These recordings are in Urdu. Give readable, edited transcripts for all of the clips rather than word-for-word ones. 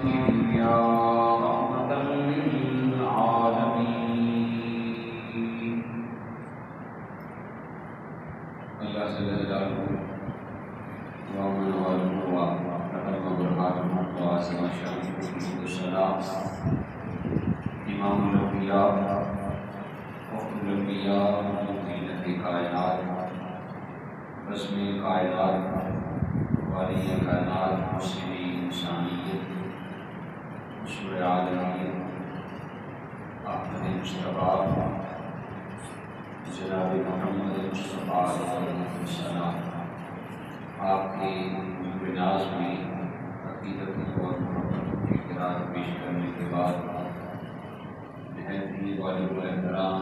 الدنيا رحمة للعالمين. اللہ جل جلالہ ومن والوا رحمہ برحاتہ وعظم شانہ والسلام امام الانبیاء وخاتم الانبیاء زینت کائنات رسم کائنات والی کائنات مسلم انسانیت مشہور عالمیت احمد مصطفیٰ جناب محمد مصطفیٰ علیہ السلام آپ کی بناز میں عقیدت اور محبت کی قرار پیش کرنے کے بعد نہایت ہی والد الاحترام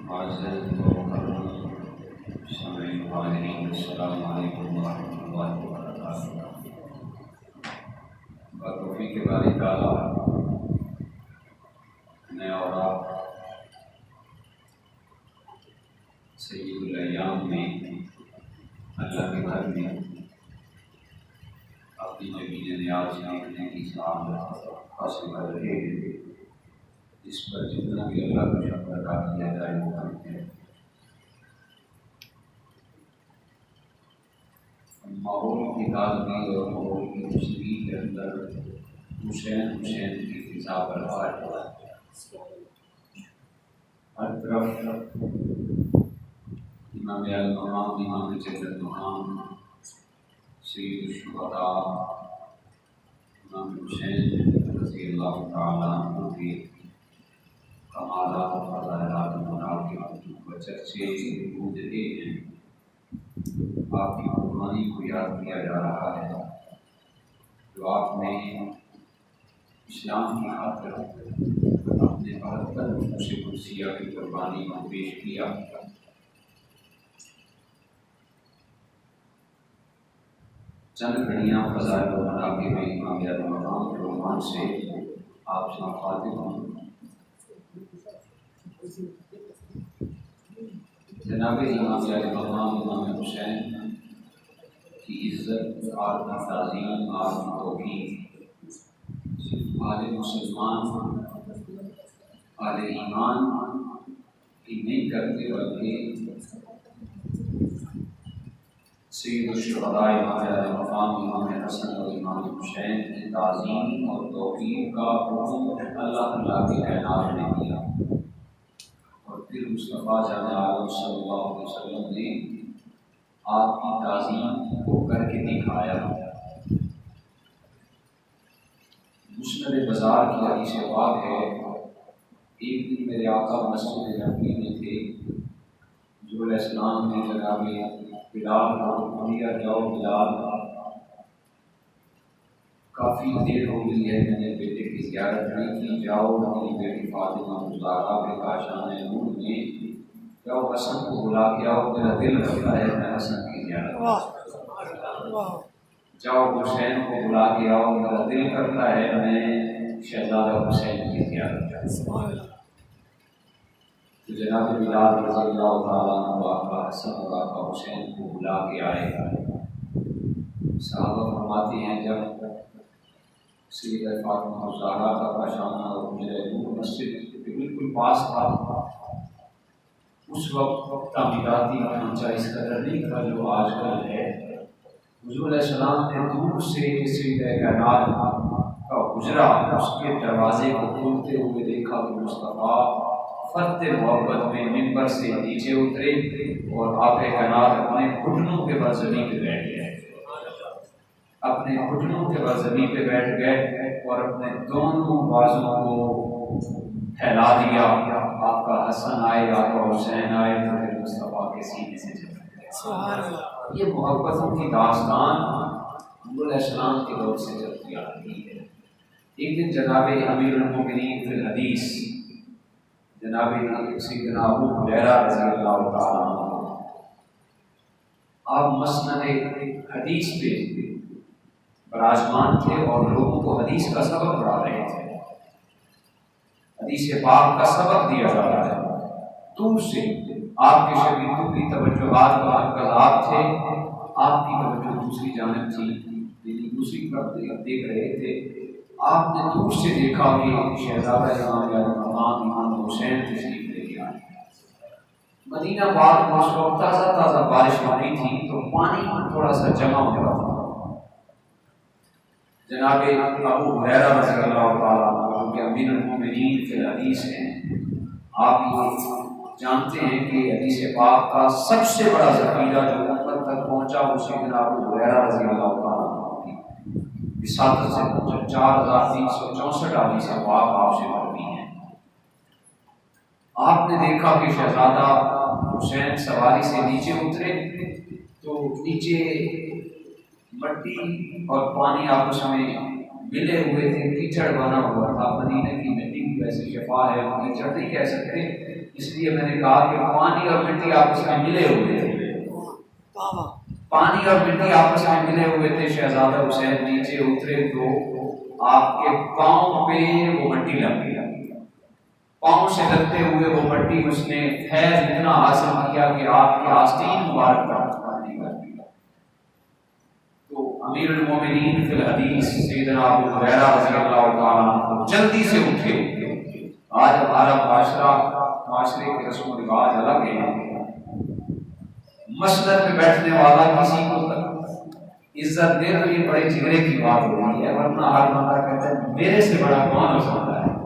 معزز و مکرم سامعین و حاضرین، السلام علیکم ورحمۃ اللہ وبرکاتہ۔ بتوفیق باری تعالیٰ میں اور آپ سید الایام میں اللہ کے گھر میں اپنی جمیل نیاز دیکھنے کی سعادت حاصل کر رہے ہیں، جس پر جتنا بھی اللہ کا شکر ادا کیا جائے وہ کم ہے۔ ماحول کی تازگی اور ماحول کی خوشبو کے اندر حسین کی فضا برقرار ہے۔ ہر طرف امام المقام امام جدت مقام سید الشہداء امام حسین رضی اللہ تعالیٰ عنہ کے کمالات و فضائلات و مناقب کے چرچے گونج رہے ہیں۔ آپ کی قربانی کو یاد کیا جا رہا ہے جو آپ نے اسلام کی خاطر اپنے 72 سے قدسیہ کی قربانی کو پیش کیا۔ چند گھڑیاں فضائل و مناقب امام المقام کے عنوان سے آپ سے مخاطب ہوں۔ جناب امام المقام امام حسین کی عزت، آپ کی تعظیم، آپ کی توقیر آل مسلمان آل ایمان کی نہیں کرتے بلکہ سید الشہداء امام المقام امام حسن اور امام حسین کی تعظیم اور توقیر کا حکم اللہ کی کائنات نے دیا، اور پھر مصطفیٰ جان عالم صلی اللہ علیہ وسلم نے آپ کی تعظیم کو کر کے دکھایا۔ مسند بازار کی حدیث پاک ہے، ایک دن میرے آقا مسجد نبوی میں تھے، حضور علیہ السلام نے جناب بلال کو دیا، جاؤ بلال کافی دیر ہو گئی ہے، میں نے بیٹے کی زیارت نہیں کی، جاؤ میری بیٹی فاطمہ الزہرا کے کاشان نور میں جاؤ، حسن کو بلا کے آؤ، میرا دل کرتا ہے میں حسن کی زیارت کروں۔ جاؤ حسین کو بلا کے آؤ، میرا دل کرتا ہے میں شہزادہ حسین کی زیارت کروں۔ تو جناب بلال رضی اللہ تعالیٰ عنہ آقا حسن اور آقا حسین کو بلا کے آئے۔ صحابہ فرماتے ہیں جب سیدہ فاطمہ الزہرا کا کاشانہ اور حجرہ نور مسجد کے بالکل پاس تھا، اس وقت تعمیراتی ڈھانچہ اس قدر نہیں تھا جو آج کل ہے۔ حضور علیہ السلام نے دور سے سیدہ کائنات کا حجرا اس کے دروازے کو کھولتے ہوئے دیکھا کہ مصطفیٰ فرد محبت میں منبر سے نیچے اترے اور آپ کائنات اپنے گھٹنوں کے بل زمین پہ بیٹھ گئے، اپنے گھٹنوں کے بل زمین پہ بیٹھ گئے اور اپنے دونوں بازو کو پھیلا دیا۔ آپ کا حسن آئے، آپ کا حسین آئے تو پھر مصطفیٰ کے سینے سے چل گئے۔ یہ محبتوں کی داستان حضور علیہ السلام کے دور سے چلتی آ رہی ہے۔ ایک دن جناب امیر المؤمنین فی الحدیث جناب سیدنا ابو ہریرہ رضی اللہ تعالیٰ عنہ آپ مسند حدیث پہ براجمان تھے اور لوگوں کو حدیث کا سبق پڑھا رہے تھے، حدیث پاک کا سبق دیا جا رہا ہے۔ دور سے آپ کے شاگردوں کی توجہات و مرکزات تھے، آپ کی توجہ دوسری جانب تھی، لیکن دوسری طرف دیکھ رہے تھے، آپ نے دور سے دیکھا کہ شہزادہ امام علی مقام امام حسین تشریف لے کے آئے۔ مدینہ پاک میں اس وقت تازہ تازہ بارش ہو رہی تھی تو پانی تھوڑا سا جمع ہوا تھا۔ جناب ابو ہریرہ رضی اللہ تعالیٰ عنہ کے امیر المومنین فی الحدیث ہیں، آپ یہ جانتے ہیں کہ حدیث پاک کا سب سے بڑا ذخیرہ جو امت تک پہنچا وہ سیدنا ابو ہریرہ رضی اللہ تعالیٰ عنہ کی وساطت سے 4364 حدیث پاک آپ سے مروی ہیں۔ آپ نے دیکھا کہ شہزادہ حسین سواری سے نیچے اترے تو نیچے مٹی اور پانی آپس میں ملے ہوئے تھے، کیچڑ بنا ہوا تھا۔ مدینہ کی مٹی کی ویسے شفا ہے، کیچڑ نہیں کہہ سکتے، اس لیے میں نے کہا کہ پانی اور مٹی آپس میں ملے ہوئے تھے، پانی اور مٹی آپس میں ملے ہوئے تھے۔ شہزادہ حسین نیچے اترے تو آپ کے پاؤں پہ وہ مٹی لگ گئی، پاؤں سے لگتے ہوئے وہ مٹی اس نے فیض اتنا حاصل کیا کہ آپ کے آستین مبارک پر پانی کر دیا۔ تو امیر المومنین فی الحدیث سیدنا ابو ہریرہ رضی اللہ تعالیٰ عنہ جلدی سے اٹھے۔ آج ہمارا معاشرے کے رسم و رواج الگ ہے، مسجد میں بیٹھنے والا کسی کو عزت دے تو یہ بڑے جگرے کی بات ہو رہی ہے، ورنہ ہر بندہ کہتا ہے میرے سے بڑا کون ہو سکتا ہے۔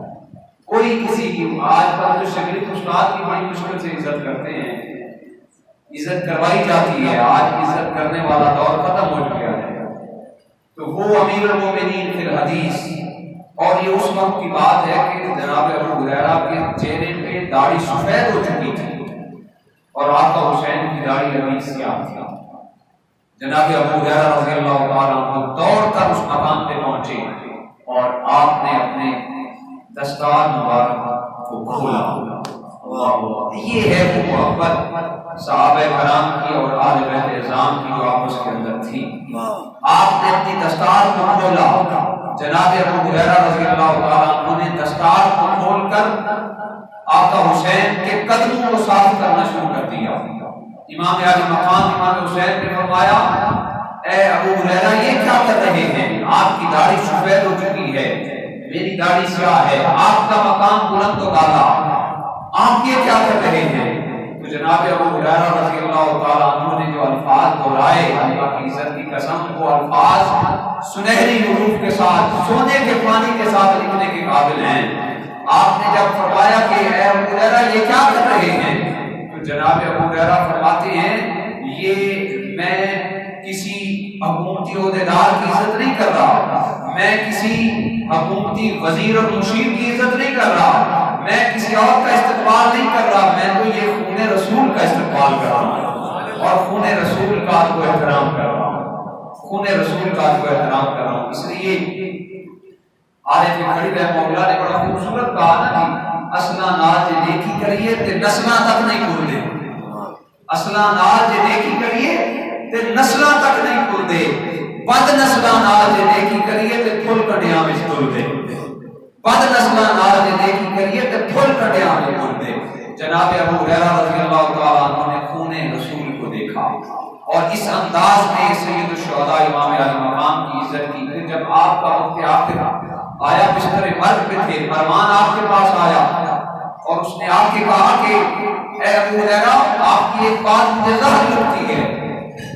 کوئی کسی کی آج کل جو شگرد استاد کی بڑی مشکل سے عزت کرتے ہیں، عزت کروائی جاتی ہے، آج عزت کرنے والا دور ختم ہو چکا ہے۔ تو وہ امیر المومنین فی الحدیث، اور یہ اس وقت کی بات ہے کہ جناب ابو ہریرہ کے چہرے پہ داڑھی سفید ہو چکی تھی اور آقا حسین کی داڑھی ابھی سیاہ تھی۔ جناب ابو ہریرہ رضی اللہ تعالیٰ عنہ دوڑ کر اس مقام پہ پہنچے اور آپ نے اپنے دستار مبارک کو کھولا۔ یہ ہے وہ محبت صحابہ کرام کی اور آل بیت اعظام کی جو آپس کے اندر تھی۔ آپ نے اپنی دستار کو کھولا، جناب ابو ہریرہ رضی اللہ تعالیٰ عنہ نے دستار کو کھول کر آقا حسین کے قدموں کو صاف کرنا شروع کر دیا۔ امام علی مقام امام حسین نے فرمایا، اے ابو ہریرہ یہ کیا کر رہے ہیں؟ آپ کی داڑھی سفید ہو چکی ہے، میری داڑھی سیاہ ہے، آپ کا مقام بلند و بالا، آپ یہ کیا کر رہے ہیں؟ تو جناب ابو ہریرہ رضی اللہ تعالیٰ عنہ نے جو الفاظ دہرائے، اللہ کی عزت کی قسم، وہ الفاظ سنہری حروف کے ساتھ، سونے کے پانی کے ساتھ لکھنے کے قابل ہیں۔ آپ نے جب فرمایا کہ اے ابو ہریرہ یہ کیا کر رہے ہیں، تو جناب ابو ہریرہ فرماتے ہیں یہ میں کسی حکومتی عہدیدار کی عزت نہیں کر رہا، میں کسی حکومتی وزیر اور مشیر کی عزت نہیں کر رہا، میں کسی اور کا استقبال نہیں کر رہا، میں تو یہ خون رسول کا استقبال کر رہا ہوں اور خون رسول کا کو احترام کر رہا ہوں، خون رسول کا کو احترام کر رہا ہوں۔ اس لیے عارف کھڑی رحمہ اللہ نے بڑا خوبصورت کہا نا کہ اصلا نال جے نیکی کریے تے نسلاں تک نہیں بھولدے، اصلا نال جے نیکی کریے تے نسلاں تک نہیں بھولدے، بد نسلاں نال جے نیکی کریے تے پھل کڈیاں وچ تلدے، بد نسلاں نال جے نیکی کریے تے پھل کڈیاں وچ تلدے۔ جناب ابو ہریرہ رضی اللہ تعالیٰ عنہ نے خون رسول کو دیکھا اور اس انداز میں سید الشہداء امام علی مقام کی عزت کی۔ پھر جب آپ کا وقت آخر آیا، بستر مرگ پہ تھے، فرمان آپ کے پاس آیا اور اس نے آ کے کہا کہ اے ابو ہریرہ آپ کی ایک بات مجھے ظاہر لگتی ہے۔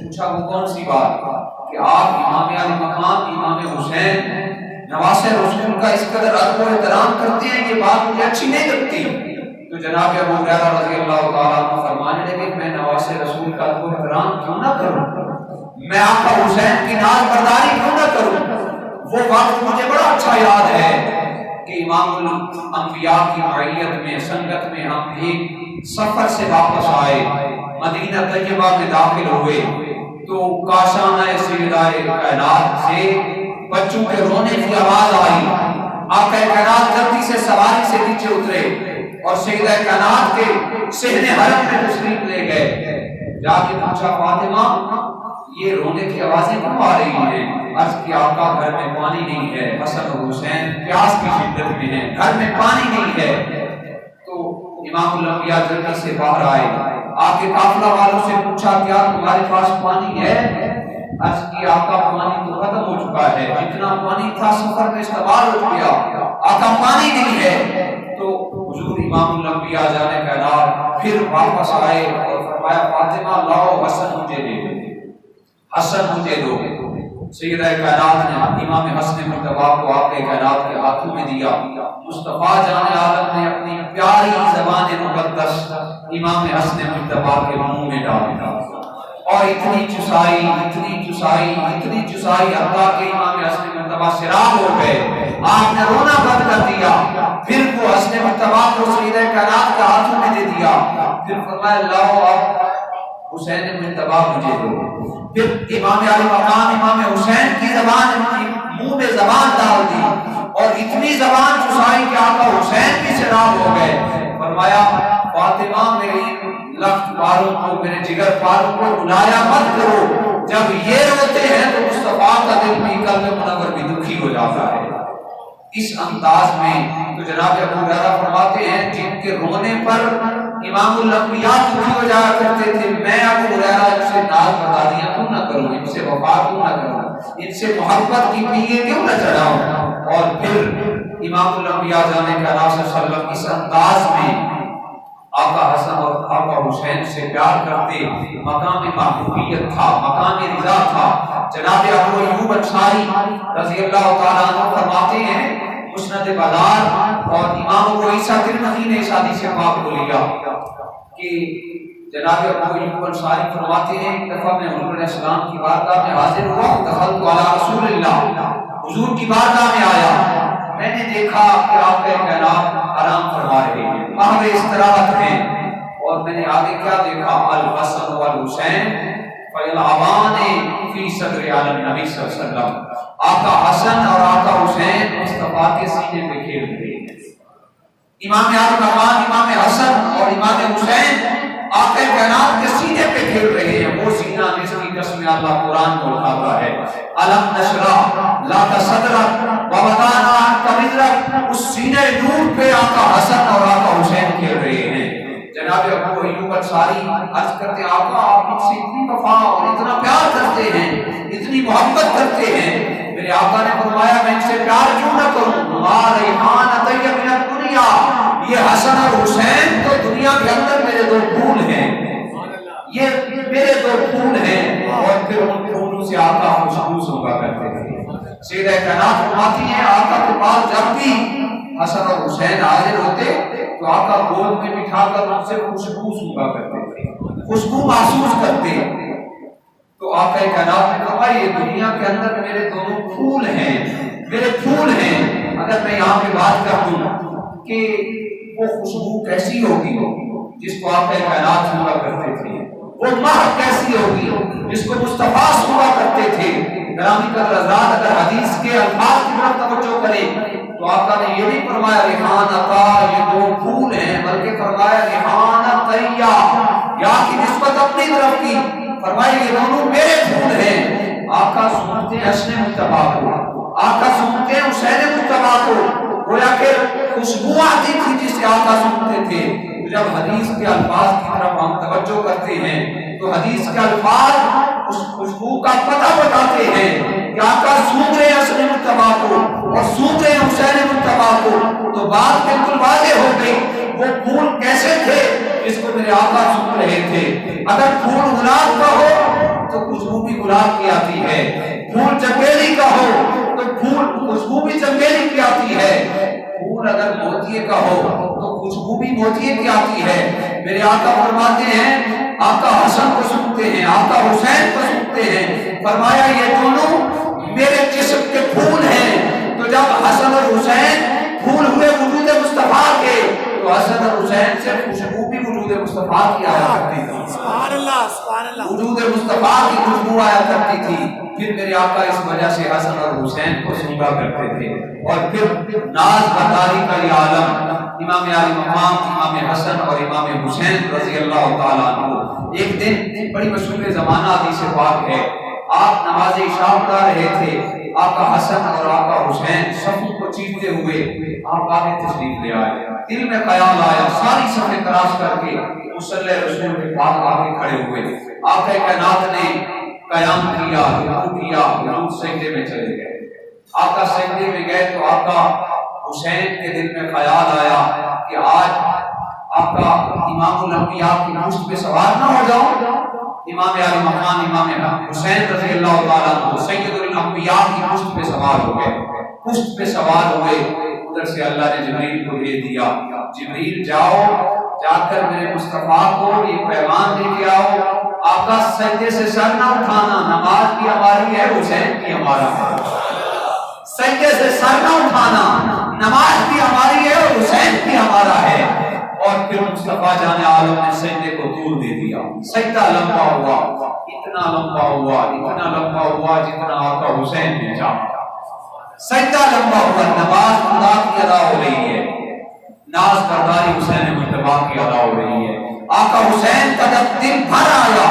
پوچھا وہ کون سی بات؟ کہ آپ امام علی مقام امام حسین نواسے رسول کا اس قدر ادب و احترام کرتے ہیں، یہ بات مجھے اچھی نہیں لگتی۔ تو جناب ابو ہریرہ رضی اللہ تعالیٰ عنہ فرمانے لگے میں نواسے رسول کا ادب و احترام کیوں نہ کروں، میں آقا حسین کی ناز برداری کیوں نہ کروں۔ وہ وقت مجھے بڑا اچھا یاد ہے کہ امام الانبیاء کی معیت میں سنگت میں ہم ایک سفر سے واپس آئے، مدینہ طیبہ میں داخل ہوئے تو کاشانہ سیدہ کائنات سے بچوں کے رونے کی آواز آئی۔ آقا کائنات جلدی سے سواری سے نیچے اترے اور سیدہ کائنات کے صحن حرم میں تشریف لے گئے۔ جا کے پوچھا فاطمہ یہ رونے کی آوازیں کیوں آ رہی ہیں؟ عرض کی آقا گھر میں پانی نہیں ہے، حسن و حسین پیاس کی شدت میں ہیں، گھر میں پانی نہیں ہے۔ تو امام الانبیاء جلدی سے باہر آئے، آ کے قافلہ والوں سے پوچھا کیا تمہارے پاس پانی ہے؟ عرض کی آقا پانی تو ختم ہو چکا ہے، جتنا پانی تھا سفر میں استعمال ہو گیا، آقا پانی نہیں ہے۔ تو حضور امام الانبیاء جانے کائنات پھر واپس آئے اور فرمایا فاطمہ لاؤ حسن مجھے دے دو، حسن مجھے دو۔ سیدہ کائنات نے امام حسن مجتبیٰ کو آپ کے کائنات کے ہاتھوں میں دیا۔ مصطفیٰ جان عالم نے اپنی پیاری زبان مقدس امام حسن مجتبیٰ کے منہ میں ڈالا اور اتنی چسائی حتیٰ کہ امام حسن مجتبیٰ سیراب ہو گئے، آپ نے رونا بند کر دیا۔ پھر وہ حسن مجتبیٰ کو سیدہ کائنات کے ہاتھوں میں دے دیا، پھر فرمایا لاؤ اب حسین مجتبیٰ مجھے دو۔ پھر امام علی مقام امام حسین کی زبان منہ میں زبان ڈال دی اور اتنی زبان چسائی کہ آقا حسین بھی سیراب ہو گئے۔ فرمایا فاطمہ میری لخت پاروں کو، میرے جگر پاروں کو رلایا مت کرو، جب یہ روتے ہیں تو مصطفیٰ کا دل بھی، قلب منور بھی دکھی ہو جاتا ہے۔ اس انداز میں تو جناب ابو ہریرہ فرماتے ہیں جن کے رونے پر امام الانبیاء دکھی ہو جایا کرتے تھے، میں ابو ہریرہ ان سے ناز برداریاں کیوں نہ کروں، ان سے وفا کیوں نہ کروں، ان سے محبت کی پیے کیوں نہ چڑھاؤں۔ اور پھر امام الانبیاء جانے کا نام صلی اللہ علیہ وسلم اس انداز میں آقا حسن اور آقا حسین سے پیار کرتے، مقام محبوبیت تھا، مقام رضا تھا۔ جناب ابو ایوب انصاری رضی اللہ تعالیٰ عنہ فرماتے ہیں مسند بازار اور امام ابو عیسیٰ ترمذی نے اس حدیث پاک کو لیا کہ جناب ابو ایوب انصاری فرماتے ہیں ایک دفعہ میں حضور علیہ السلام کی بارگاہ میں حاضر ہوا، دخلت علی رسول اللہ، حضور کی بارگاہ میں آیا، میں نے دیکھا کہ آپ کے کائنات آرام فرما رہے ہیں، محو استراحت ہیں، اور میں نے آگے کیا دیکھا الحسن والحسین فیلعبان فی صدر عالم نبی صلی اللہ علیہ وسلم، آقا حسن اور آقا حسین مصطفیٰ کے سینے پہ کھیل رہے ہیں۔ امام اعظم امام حسن اور امام حسین آقا کائنات کے سینے پہ کھیل رہے ہیں، وہ سینہ جس کی قسم اللہ قرآن کو اٹھاتا ہے، الم نشرح لک صدرک ووضعنا عنک وزرک، اس سینے نور پہ آقا حسن اور آقا حسین کھیل رہے ہیں۔ جناب ابو ایوب انصاری عرض کرتے آقا آپ مجھ سے اتنی وفا اور اتنا پیار کرتے ہیں، اتنی محبت کرتے ہیں، میرے آقا نے فرمایا میں ان سے پیار کیوں نہ کروں، ما ریحان طیب من الدنیا، یہ حسن اور حسین تو دنیا کے اندر میرے دو پھول ہیں، یہ میرے دو پھول ہیں، اور پھر ان پھولوں سے آقا خوشبو سونگا کرتے تھے۔ سیدہ کائنات فرماتی ہیں آقا کے پاس جب بھی حسن اور حسین حاضر ہوتے تو آقا گود میں بٹھا کر ان سے خوشبو سونگا کرتے تھے، خوشبو محسوس کرتے۔ تو آقا کائنات نے کہا یہ دنیا کے اندر میرے دونوں پھول ہیں، میرے پھول ہیں۔ اگر میں یہاں پہ بات کر دوں کہ وہ خوشبو کیسی ہوگی جس کو آقا کائنات سونگا کرتے تھے، وہ مہک کیسی ہوگی جس کو مصطفیٰ سونگا کرتے تھے۔ گرامی قدر حضرات اگر حدیث کے الفاظ کی طرف توجہ کریں تو آقا نے یہ نہیں فرمایا ریحان عطا یہ دو پھول ہیں، بلکہ فرمایا ریحان طیہ، یا کی نسبت اپنی طرف کی، فرمایا یہ دونوں میرے پھول ہیں۔ آقا سنتے حسن مجتبیٰ کو، آقا سنتے حسین مجتبیٰ کو، گویا کہ خوشبو آتی تھی جسے آقا سنتے تھے۔ جب حدیث کے الفاظ کی طرف ہم توجہ کرتے ہیں تو حدیث کے الفاظ اس خوشبو کا پتہ بتاتے ہیں کہ آقا سونگ رہے ہیں حسن مجتبیٰ کو اور سونگ رہے ہیں حسین مجتبیٰ کو، تو بات بالکل واضح ہو گئی وہ پھول کیسے تھے جس کو میرے آقا سونگ رہے تھے۔ اگر پھول گلاب کا ہو تو خوشبو بھی گلاب کی آتی ہے، پھول چنبیلی کا ہو تو پھول خوشبو بھی چنبیلی کی آتی ہے، پھول اگر موتیے کا ہو تو خوشبو بھی موتیے کی آتی ہے۔ میرے آقا فرماتے ہیں آقا حسن کو سنتے ہیں، آقا حسین کو سنتے ہیں، فرمایا یہ دونوں میرے جسم کے پھول ہیں۔ تو جب حسن اور حسین پھول ہوئے وجود مصطفیٰ کے تو حسن اور حسین سے خوشبو بھی وجود مصطفیٰ کی آیا کرتی تھی، سبحان اللہ سبحان اللہ، وجود مصطفیٰ کی خوشبو آیا کرتی تھی۔ پھر میرے آقا اس وجہ سے حسن اور حسین کو سونگا کرتے تھے۔ اور پھر ناز برداری کا یہ عالم امام علی مقام امام حسن اور امام حسین رضی اللہ تعالیٰ عنہ، ایک دن بڑی مشہور زمانہ حدیث پاک ہے، آپ نماز عشاء پڑھا رہے تھے، آقا حسن اور آقا حسین صفوں کو چیرتے ہوئے آپ آگے تشریف لے آئے، دل میں خیال آیا ساری صفیں تراش کر کے مصلی رسول کے پاس آگے کھڑے ہوئے، آقا کائنات نے قیام کیا، رکوع کیا، سجدے میں چلے گئے۔ آقا سجدے میں گئے تو آقا حسین کے دل میں خیال آیا کہ آج آقا امام الانبیاء کی پشت پہ سوار نہ ہو جاؤ۔ امام علی مقام امام حسین رضی اللہ تعالیٰ عنہ سید الانبیاء کی پشت پہ سوار ہو گئے، پشت پہ سوار ہوئے۔ ادھر سے اللہ نے جبریل کو بھیج دیا، جبریل جاؤ، جا کر میرے مصطفیٰ کو یہ پیغام دے کے آؤ، آقا سجدے سے سر نہ اٹھانا، نماز بھی ہماری ہے، حسین بھی ہمارا ہے۔ سجدے سے سر نہ اٹھانا، نماز بھی ہماری ہے اور حسین بھی ہمارا ہے۔ اور پھر مصطفیٰ جان عالم نے سجدے کو دور دے دیا، سجدہ لمبا ہوا، اتنا لمبا ہوا، اتنا لمبا ہوا جتنا آقا حسین نے چاہا۔ سجدہ لمبا ہوا، نماز خدا کی ادا ہو رہی ہے، ناز برداری حسین مجتبیٰ کی ادا ہو رہی ہے۔ آقا حسین کا جب دل بھر آیا،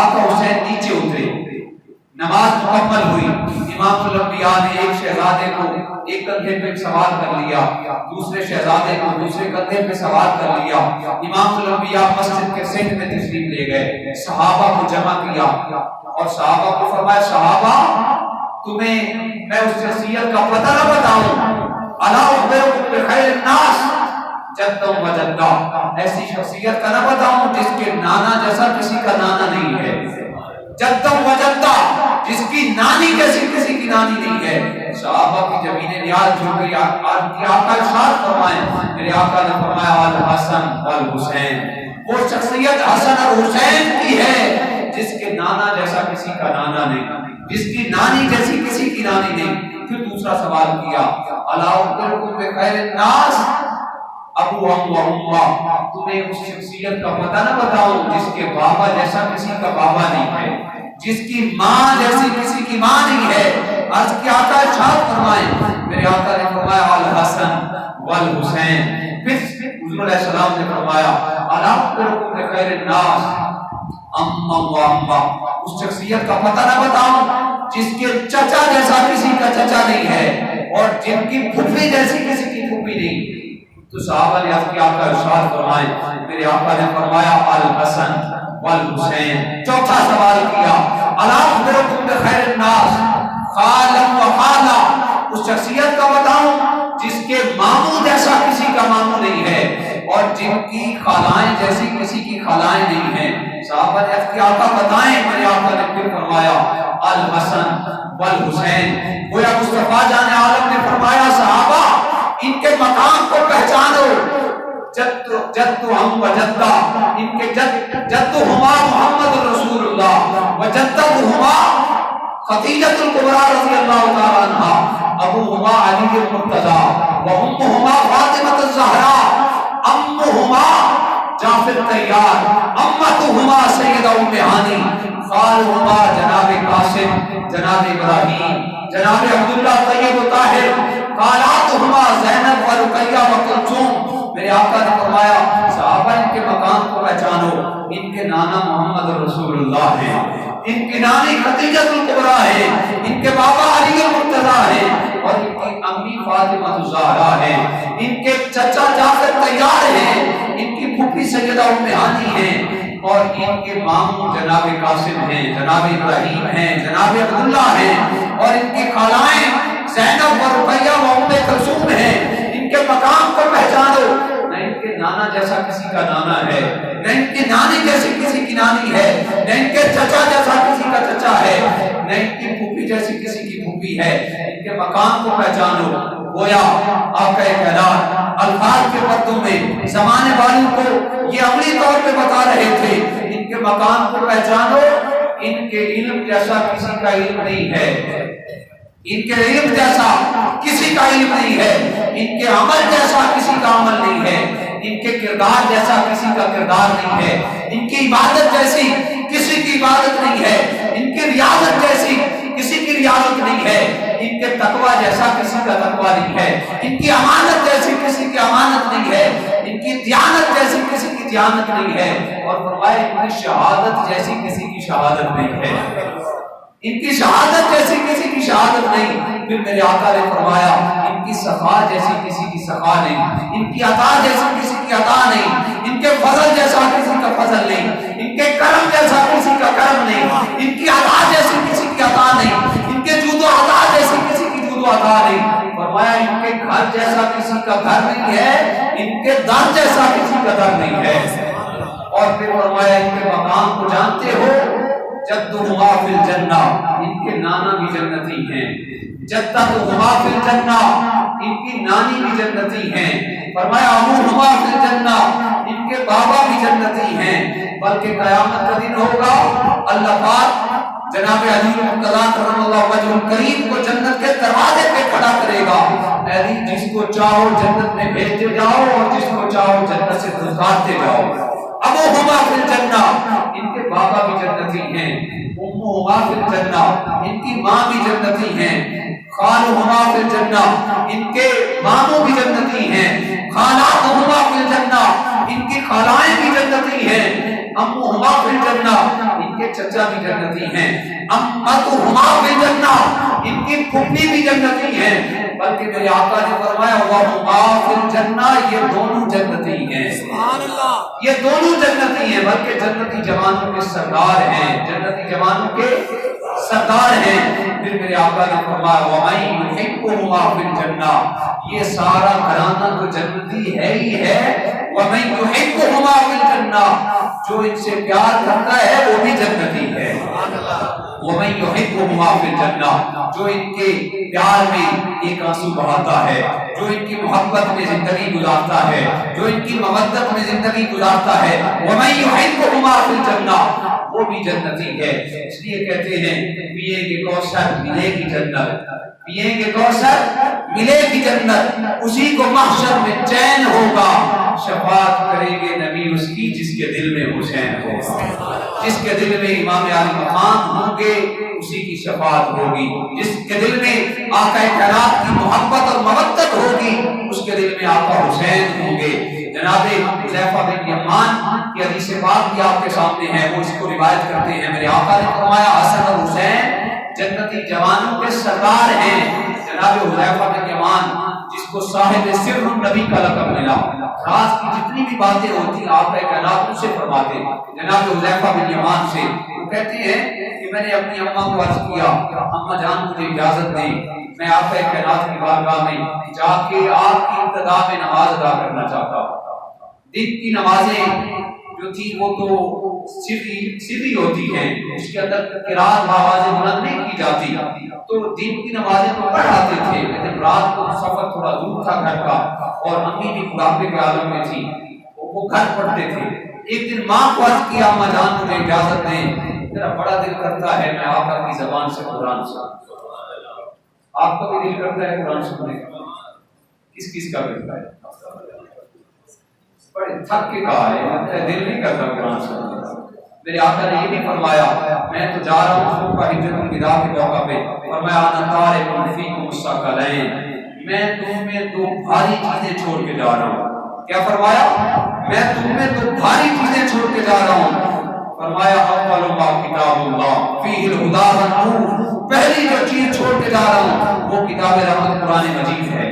آقا حسین نیچے اترے، نماز مکمل ہوئی۔ امام الانبیاء نے ایک شہزادے کو ایک کندھے پہ سوار کر لیا، دوسرے شہزادے کو دوسرے کندھے پہ سوار کر لیا۔ امام الانبیاء مسجد کے سینٹ میں تشریف لے گئے، صحابہ کو جمع کیا اور صحابہ کو فرمایا، صحابہ تمہیں میں اس شخصیت کا پتہ نہ بتاؤں؟ الا اخبرکم بخیر الناس جدا و جدا، ایسی شخصیت کا نہ بتاؤں جس کے نانا جیسا کسی کا نانا نہیں ہے، جدا و جدا جس کی نانی جیسی کسی کی نانی نہیں ہے۔ صحابہ کی زمینیں نیاز جھک گئی، آقا ارشاد فرمائے، میرے آقا نے فرمایا الحسن والحسین، وہ شخصیت حسن اور حسین کی ہے جس کے نانا جیسا کسی کا نانا نہیں، جس کی نانی جیسی کسی کی نانی نہیں۔ پھر دوسرا سوال کیا، الا اخبرکم بخیر الناس ابو ہم و امہ، تمہیں اس شخصیت کا پتہ نہ بتاؤں جس کے بابا جیسا کسی کا بابا نہیں ہے، جس کی ماں جیسی کسی کی ماں نہیں ہے۔ عرض کی آقا ارشاد فرمائے، میرے آقا نے فرمایا الحسن والحسین۔ پھر حضور علیہ السلام نے فرمایا الا اخبرکم بخیر الناس اما و امہ، اس شخصیت کا پتہ نہ بتاؤں جس کے چچا جیسا کسی کا چچا نہیں ہے اور جن کی پھوپھی جیسی کسی کی پھوپھی نہیں۔ تو صحابہ نے عرض کیا، آقا ارشاد فرمائے، میرے آقا نے فرمایا الحسن والحسین۔ چوتھا سوال کیا، الا اخبرکم بخیر الناس خالا و خالہ، اس شخصیت کا بتاؤں جس کے ماموں جیسا کسی کا ماموں نہیں ہے اور جن کی خالائیں جیسی کسی کی خالائیں نہیں ہیں۔ صحابہ نے عرض کیا، آقا بتائیں، میرے آقا نے پھر فرمایا الحسن والحسین۔ گویا مصطفیٰ جان عالم نے فرمایا، صحابہ ان کے مقام کو پہچانو، جد ہم و جدہ، ان کے جد ہما محمد رسول اللہ و جدہ ہما خدیجۃ الکبریٰ رضی اللہ تعالیٰ عنہا، ابو ہما علی المرتضیٰ و ام ہما فاطمہ الزہراء، ام ہما جعفر طیار، امت ہما سیدہ ام ہانی، خال ہما جناب قاسم، جناب ابراہیم، جناب عبداللہ طیب و طاہر، خالات ہما زینب و رقیہ و کلثوم۔ میرے آقا نے فرمایا، صحابہ ان کے مقام کو پہچانو، ان کے نانا محمد رسول اللہ ہیں، ان کی نانی خدیجۃ الکبریٰ ہے، ان کے بابا علی المرتضیٰ ہے اور ان کی امی فاطمہ الزہراء ہے، ان کے چچا جعفر طیار ہیں، ان کی پھوپھی سیدہ ام ہانی ہیں اور ان کے ماموں جناب قاسم ہیں، جناب ابراہیم ہیں، جناب عبداللہ ہیں اور ان کی خالائیں زینب و رقیہ و ام کلثوم ہیں۔ ان کے مقام کو پہچانو، نہ ان کے نانا جیسا کسی کا نانا ہے، نہ ان کی نانی جیسی کسی کی نانی ہے، نہ ان کے چچا جیسا کسی کا چچا ہے، نہ ان کی پھوپھی جیسی کسی کی پھوپھی ہے۔ ان کے مقام کو پہچانو۔ گویا آقا کائنات الفاظ کے پردوں میں زمانے والوں کو یہ عملی طور پہ بتا رہے تھے، ان کے مقام کو پہچانو، ان کے علم جیسا کسی کا علم نہیں ہے، ان کے علم جیسا کسی کا علم نہیں ہے، ان کے عمل جیسا کسی کا عمل نہیں ہے، ان کے کردار جیسا کسی کا کردار نہیں ہے، ان کی عبادت جیسی کسی کی عبادت نہیں ہے، ان کی ریاضت جیسی کسی کی ریاضت نہیں ہے، ان کے تقوی جیسا کسی کا تقوی نہیں ہے، ان کی امانت جیسی کسی کی امانت نہیں ہے، ان کی دیانت جیسی کسی کی دیانت نہیں ہے، اور فرمایا ان کی شہادت جیسی کسی کی شہادت نہیں ہے، ان کی شہادت جیسی کسی کی شہادت نہیں۔ پھر میرے آقا نے فرمایا ان کی صفا جیسی کسی کی صفا نہیں، ان کی عطا جیسی کسی کی عطا نہیں، ان کے فضل جیسا کسی کا فضل نہیں، ان کے کرم جیسا کسی کا کرم نہیں، ان کی عطا جیسا گھر جیسا کسی کا گھر نہیں ہے، ان کے در جیسا کسی کا در نہیں ہے۔ اور پھر فرمایا ان کے مقام کو جانتے ہو، جدہما فی الجنہ، ان کے نانا بھی جنتی ہیں، جدہما فی الجنہ، ان کی نانی بھی جنتی ہیں، فرمایا ابوہما فی الجنہ، ان کے بابا بھی جنتی ہیں، بلکہ قیامت کا دن ہوگا اللہ پاک جناب علی مرتضیٰ کرم اللہ وجہ الکریم کو جنت کے دروازے پہ کھڑا کرے گا، علی جس کو چاہو جنت میں بھیجتے جاؤ اور جس کو چاہو جنت سے دھکارتے جاؤ۔ ابوہما فی الجنہ، ان کے بابا بھی جنتی ہیں، امہما فی الجنہ، ان کی ماں بھی جنتی ہیں، خالہما فی الجنہ، ان کے ماموں بھی جنتی ہیں، خالاتہما فی الجنہ، ان کی خالائیں بھی جنتی ہیں، امہما فی الجنہ، ان کے چچا بھی جنتی ہیں، امتہما فی الجنہ، ان کی پھوپھی بھی جنتی ہیں، بلکہ میرے آقا نے فرمایا وہما فی الجنہ، یہ دونوں جنتی ہیں، سبحان اللہ، یہ دونوں جنتی ہیں، بلکہ جنتی جوانوں کے سردار ہیں، جنتی جوانوں کے سردار ہیں۔ پھر میرے آقا نے فرمایا وَمَن يُحِبُّهُمَا فِي الْجَنَّةِ، یہ سارا گھرانہ تو جنتی ہے ہی ہے، وَمَن يُحِبُّهُمَا فِي الْجَنَّةِ، جو ان سے پیار کرتا ہے وہ بھی جنتی ہے، وَمَن يُحِبُّهُمَا فِي الْجَنَّةِ، جو ان کے پیار میں ایک آنسو بہاتا ہے، جو ان کی محبت میں زندگی گزارتا ہے، جو ان کی مودت میں زندگی گزارتا ہے، وَمَن يُحِبُّهُمَا فِي الْجَنَّةِ، وہ بھی جنتی ہے۔ اس لیے کہتے ہیں پیئیں گے کوثر ملے گی جنت، پیئیں گے کوثر ملے گی جنت، اسی کو محشر میں چین ہوگا، شفاعت کریں گے نبی اس کی جس کے دل میں حسین ہوگا، جس کے دل میں امام علی مقام ہوں گے اسی کی شفاعت ہوگی، جس کے دل میں آقا کائنات کی محبت اور مودت ہوگی اس کے دل میں آقا حسین ہوں گے۔ جناب حذیفہ بن یمان کی حدیث پاک بھی آپ کے سامنے ہے، وہ اس کو روایت کرتے ہیں، میرے آقا نے فرمایا حسن اور حسین جنتی جوانوں کے سردار ہیں۔ جناب حذیفہ بن یمان جس کو صاحب سر النبی کا لقب ملا، راز کی جتنی بھی باتیں ہوتی آپ کائنات ان سے فرماتے، جناب حذیفہ بن یمان سے وہ کہتے ہیں کہ میں نے اپنی اماں کو عرض کیا اماں جان مجھے اجازت دیں، میں آپ کائنات کی بارگاہ میں جا کے آپ کی ابتدا میں نماز ادا کرنا چاہتا ہوں۔ دن کی نمازیں جو تھی وہ تو سیدھی ہوتی ہیں، اس کے اندر قرات آوازیں بلند نہیں کی جاتی، تو دن کی نمازیں تو پڑھ آتے تھے، لیکن رات کو سفر تھوڑا دور تھا گھر کا اور امی بھی بڑھاپے کے عالم میں تھی، وہ گھر پڑھتے تھے۔ ایک دن ماں کو عرض کیا اماں جان مجھے اجازت دیں، میرا بڑا دل کرتا ہے میں آقا کی زبان سے قرآن سنوں۔ آپ کا بھی دل کرتا ہے قرآن سننے کا؟ کس کس کا کرتا ہے؟ بڑے تھک کے کہا ہے دل نہیں کرتا قرآن سننے کا۔ میرے آقا نے یہ بھی فرمایا میں تو جا رہا ہوں صبح ہجرت الوداع کے موقع پہ، فرمایا انا طارق فیکم الثقلین، میں تم میں دو بھاری چیزیں چھوڑ کے جا رہا ہوں۔ کیا فرمایا؟ میں تم میں دو بھاری چیزیں چھوڑ کے جا رہا ہوں۔ فرمایا اول ما کتاب اللہ فیہ الہدی والنور، پہلی جو چیز چھوڑ کے جا رہا ہوں وہ کتاب رحمت قرآن مجید ہے،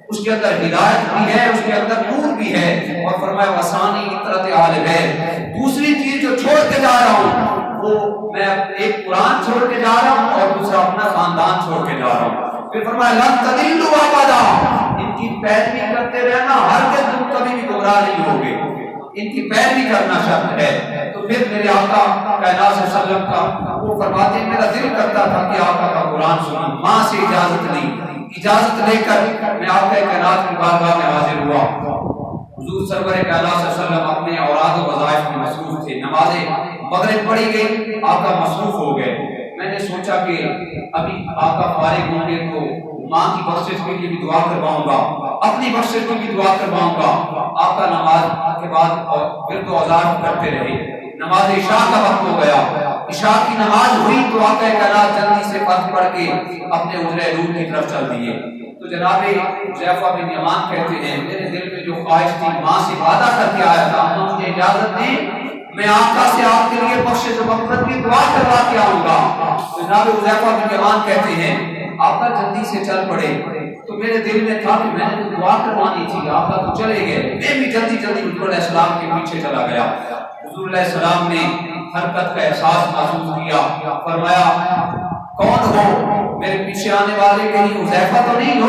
اس کے اندر ہدایت بھی ہے، اس کے اندر نور بھی ہے، اور فرمایا وسانی اطرت آل بیت، دوسری چیز جو چھوڑ کے جا رہا ہوں وہ میں ایک قرآن چھوڑ کے جا رہا ہوں اور دوسرا اپنا خاندان چھوڑ کے جا رہا ہوں۔ پھر فرمایا لن تضلوا ابدا، ان کی پیروی کرتے رہنا، ہرگز تم کبھی بھی گمراہ نہیں ہوگے، ان کی پیروی کرنا شرط ہے۔ تو پھر میرے آقا کائنات صلی اللہ علیہ وسلم کا وہ فرماتے ہیں میرا دل کرتا تھا کہ آقا کا قرآن سنوں، ماں سے اجازت لی، اجازت لے کر میں آقا کائنات کی بارگاہ میں حاضر ہوا۔ حضور سرور کائنات صلی اللہ علیہ وسلم اپنے اوراد و وظائف میں مصروف تھے، نمازیں مغرب پڑھی گئی، آقا مصروف ہو گئے۔ میں نے سوچا کہ ابھی آقا فارغ ہوں گے تو ماں کی بخشش کے لیے بھی دعا کرواؤں گا، اپنی بخشش کی بھی دعا کرواؤں گا۔ آقا نماز کے بعد ورد و اذان کرتے رہے، نماز عشاء کا وقت ہو گیا، عشاء کی نماز ہوئی تو آقا کائنات جلدی سے فرض پڑھ کے اپنے حجرہ روح کی طرف چل دیے۔ تو جناب حذیفہ بن یمان کہتے ہیں میرے دل میں جو خواہش تھی ماں سے وعدہ کر کے آیا تھا اماں مجھے اجازت دیں میں آقا سے آپ کے لیے بخشش و مغفرت کی دعا کروا کے آؤں گا۔ جناب حذیفہ بن یمان کہتے ہیں آقا جلدی سے چل پڑے تو میرے دل میں تھا کہ میں نے دعا کروانی تھی، آقا تو چلے گئے، میں بھی جلدی جلدی حضور علیہ السلام کے پیچھے چلا گیا۔ حضور علیہ السلام نے حرکت کا احساس محسوس کیا، فرمایا کون ہو؟ میرے پیچھے آنے والے کہیں حذیفہ تو نہیں ہو؟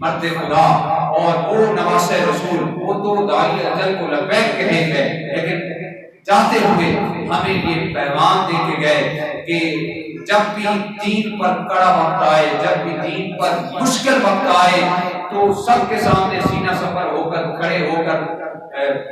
مرد خدا اور وہ نواس رسول، وہ تو داعی اجل کو لبیک کہے گئے، لیکن جاتے ہوئے ہمیں یہ پیغام دے کے گئے کہ جب بھی دین پر کڑا وقت آئے، جب بھی دین پر مشکل وقت آئے تو سب کے سامنے سینہ سفر ہو کر کھڑے ہو کر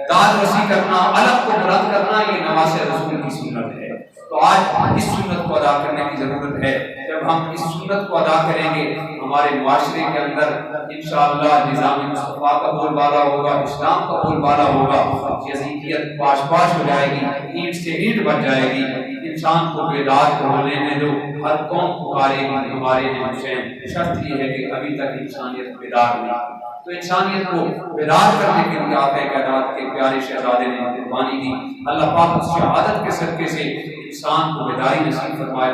داد رسی کرنا، علم کو بلند کرنا، یہ نواس رسول کی سنت ہے۔ تو آج اس سنت کو ادا کرنے کی ضرورت ہے۔ جب ہم اس سنت کو ادا کریں گے ہمارے معاشرے کے اندر انشاءاللہ نظام مصطفیٰ کا بول بالا ہوگا، اسلام کا بول بالا ہوگا، یزیدیت پاش پاش ہو جائے گی، اینٹ سے اینٹ بن جائے گی۔ انسان کو بیدار ہونے میں جو ہر قوم پکارے گی ہمارے حسین، شرط یہ ہے کہ ابھی تک انسانیت بیدار نہیں۔ تو انسانیت کو بیدار کرنے کے لیے آقا کائنات کے پیارے شہزادے نے قربانی دی۔ اللہ پاک اس شہادت کے صدقے سے انسان کو بیداری نصیب فرمائے۔